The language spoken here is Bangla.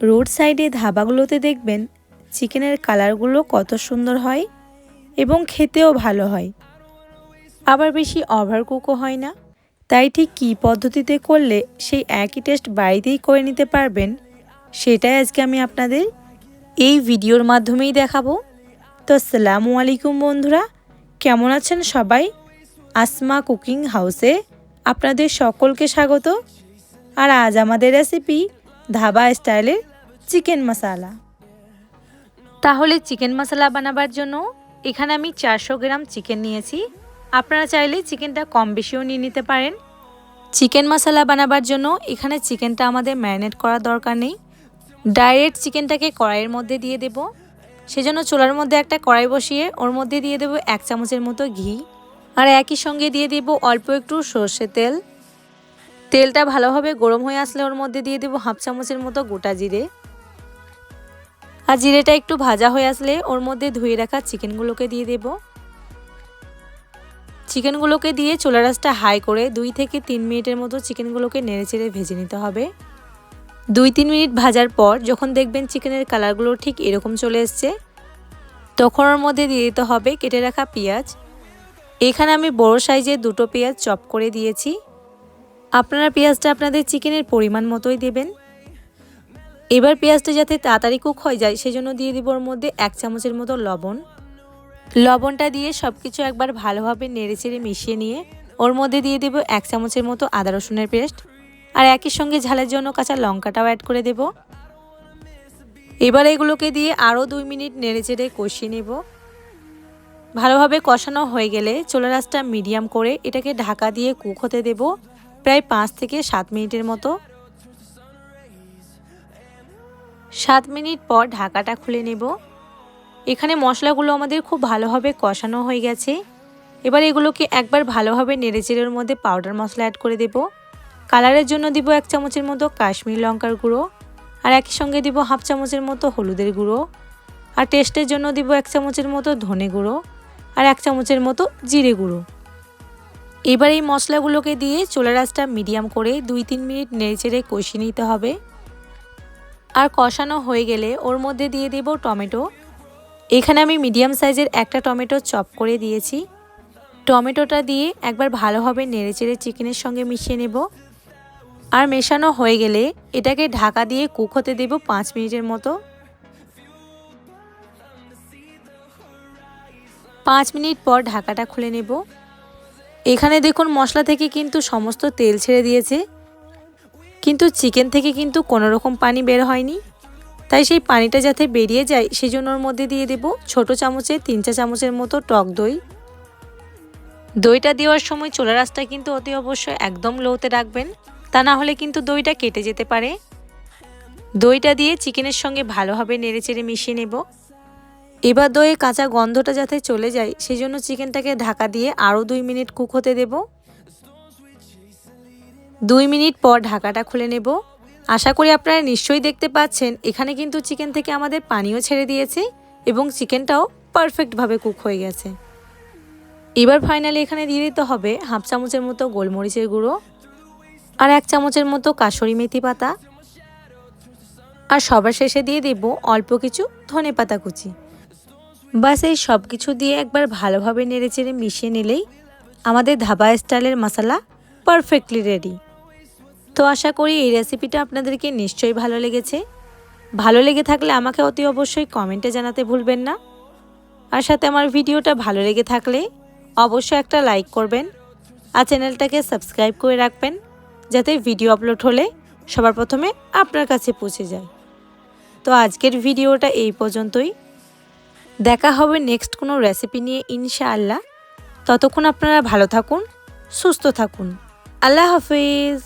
রোড সাইডে ধাবাগুলোতে দেখবেন চিকেনের কালারগুলো কত সুন্দর হয় এবং খেতেও ভালো হয়, আবার বেশি ওভারকুকও হয় না। তাই ঠিক কী পদ্ধতিতে করলে সেই একই টেস্ট বাড়িতেই করে নিতে পারবেন সেটাই আজকে আমি আপনাদের এই ভিডিওর মাধ্যমেই দেখাবো। তো আসসালামু আলাইকুম বন্ধুরা, কেমন আছেন সবাই? আসমা কুকিং হাউসে আপনাদের সকলকে স্বাগত। আর আজ আমাদের রেসিপি ধাবা স্টাইলের চিকেন মশলা। তাহলে চিকেন মশলা বানাবার জন্য এখানে আমি 400 গ্রাম চিকেন নিয়েছি। আপনারা চাইলে চিকেনটা কম বেশিও নিয়ে নিতে পারেন। চিকেন মশলা বানাবার জন্য এখানে চিকেনটা আমাদের ম্যারিনেট করার দরকার নেই, ডাইরেক্ট চিকেনটাকে কড়াইয়ের মধ্যে দিয়ে দেব। সেজন্য চুলার মধ্যে একটা কড়াই বসিয়ে ওর মধ্যে দিয়ে দেব 1 চামচের মতো ঘি, আর একই সঙ্গে দিয়ে দেব অল্প একটু সর্ষে তেল। তেলটা ভালোভাবে গরম হয়ে আসলে ওর মধ্যে দিয়ে দেব 1/2 চামচের মতো গোটা জিরে। আর জিরেটা একটু ভাজা হয়ে আসলে ওর মধ্যে ধুয়ে রাখা চিকেনগুলোকে দিয়ে দেব। চিকেনগুলোকে দিয়ে চুলার আঁচটা হাই করে 2 থেকে 3 মিনিটের মতো চিকেনগুলোকে নেড়েচেড়ে ভেজে নিতে হবে। 2-3 মিনিট ভাজার পর যখন দেখবেন চিকেনের কালারগুলো ঠিক এরকম চলে এসছে, তখন ওর মধ্যে দিয়ে দিতে হবে কেটে রাখা পেঁয়াজ। এখানে আমি বড় সাইজের 2টো পেঁয়াজ চপ করে দিয়েছি। আপনারা পেঁয়াজটা আপনাদের চিকেনের পরিমাণ মতোই দেবেন। এবার পেঁয়াজটা যাতে তাড়াতাড়ি কুক হয়ে যায় সেজন্য দিয়ে দিব ওর মধ্যে 1 চামচের মতো লবণ। লবণটা দিয়ে সব কিছু একবার ভালোভাবে নেড়েচেড়ে মিশিয়ে নিয়ে ওর মধ্যে দিয়ে দেব 1 চামচের মতো আদা রসুনের পেস্ট, আর একই সঙ্গে ঝালের জন্য কাঁচা লঙ্কাটাও অ্যাড করে দেব। এবার এগুলোকে দিয়ে আরও 2 মিনিট নেড়েচেড়ে কষিয়ে নেব। ভালোভাবে কষানো হয়ে গেলে চুলার আঁচটা মিডিয়াম করে এটাকে ঢাকা দিয়ে কুক হতে দেব প্রায় 5 থেকে 7 মিনিটের মতো। 7 মিনিট পর ঢাকাটা খুলে নেব। এখানে মশলাগুলো আমাদের খুব ভালোভাবে কষানো হয়ে গেছে। এবার এগুলোকে একবার ভালোভাবে নেড়েচেড়ে ওর মধ্যে পাউডার মশলা অ্যাড করে দেব। কালারের জন্য দিব 1 চামচের মতো কাশ্মীরি লঙ্কার গুঁড়ো, আর একই সঙ্গে দিব 1/2 চামচের মতো হলুদের গুঁড়ো, আর টেস্টের জন্য দিব 1 চামচের মতো ধনে গুঁড়ো, আর 1 চামচের মতো জিরে গুঁড়ো। এবার এই মশলাগুলোকে দিয়ে চুলার আঁচটা মিডিয়াম করে 2-3 মিনিট নেড়েচেড়ে কষিয়ে নিতে হবে। আর কষানো হয়ে গেলে ওর মধ্যে দিয়ে দেব টমেটো। এখানে আমি মিডিয়াম সাইজের একটা টমেটো চপ করে দিয়েছি। টমেটোটা দিয়ে একবার ভালোভাবে নেড়েচেড়ে চিকেনের সঙ্গে মিশিয়ে নেব। আর মেশানো হয়ে গেলে এটাকে ঢাকা দিয়ে কুক হতে দেব 5 মিনিটের মতো। 5 মিনিট পর ঢাকাটা খুলে নেব। এখানে দেখুন মশলা থেকে কিন্তু সমস্ত তেল ছেড়ে দিয়েছে, কিন্তু চিকেন থেকে কিন্তু কোনো রকম পানি বের হয়নি। তাই সেই পানিটা যাতে বেরিয়ে যায় সেজন্য ওর মধ্যে দিয়ে দেব ছোট চামচে 3-4 চামচের মতো টক দই। দইটা দেওয়ার সময় চুলার আঁচটা কিন্তু অতি অবশ্যই একদম লোতে রাখবেন, তা না হলে কিন্তু দইটা কেটে যেতে পারে। দইটা দিয়ে চিকেনের সঙ্গে ভালোভাবে নেড়েচেড়ে মিশিয়ে নেব। এবার দইয়ের কাঁচা গন্ধটা যাতে চলে যায় সেজন্য চিকেনটাকে ঢাকা দিয়ে আরও 2 মিনিট কুক হতে দেব। 2 মিনিট পর ঢাকাটা খুলে নেব। আশা করি আপনারা নিশ্চয়ই দেখতে পাচ্ছেন এখানে কিন্তু চিকেন থেকে আমাদের পানিও ছেড়ে দিয়েছে এবং চিকেনটাও পারফেক্টভাবে কুক হয়ে গেছে। এবার ফাইনালি এখানে দিয়ে দিতে হবে 1/2 চামচের মতো গোলমরিচের গুঁড়ো, আর 1 চামচের মতো কাসুরি মেথি পাতা, আর সবার শেষে দিয়ে দেব অল্প কিছু ধনে পাতা কুচি। বাস এই সব কিছু দিয়ে একবার ভালোভাবে নেড়েচেড়ে মিশিয়ে নিলেই আমাদের ধাবা স্টাইলের মশলা পারফেক্টলি রেডি। তো আশা করি এই রেসিপিটা আপনাদেরকে নিশ্চয়ই ভালো লেগেছে। ভালো লেগে থাকলে আমাকে অতি অবশ্যই কমেন্টে জানাতে ভুলবেন না। আর সাথে আমার ভিডিওটা ভালো লেগে থাকলে অবশ্যই একটা লাইক করবেন, আর চ্যানেলটাকে সাবস্ক্রাইব করে রাখবেন যাতে ভিডিও আপলোড হলে সবার প্রথমে আপনার কাছে পৌঁছে যায়। তো আজকের ভিডিওটা এই পর্যন্তই। দেখা হবে নেক্সট কোনো রেসিপি নিয়ে ইনশাআল্লাহ। ততক্ষণ আপনারা ভালো থাকুন, সুস্থ থাকুন। আল্লাহ হাফেজ।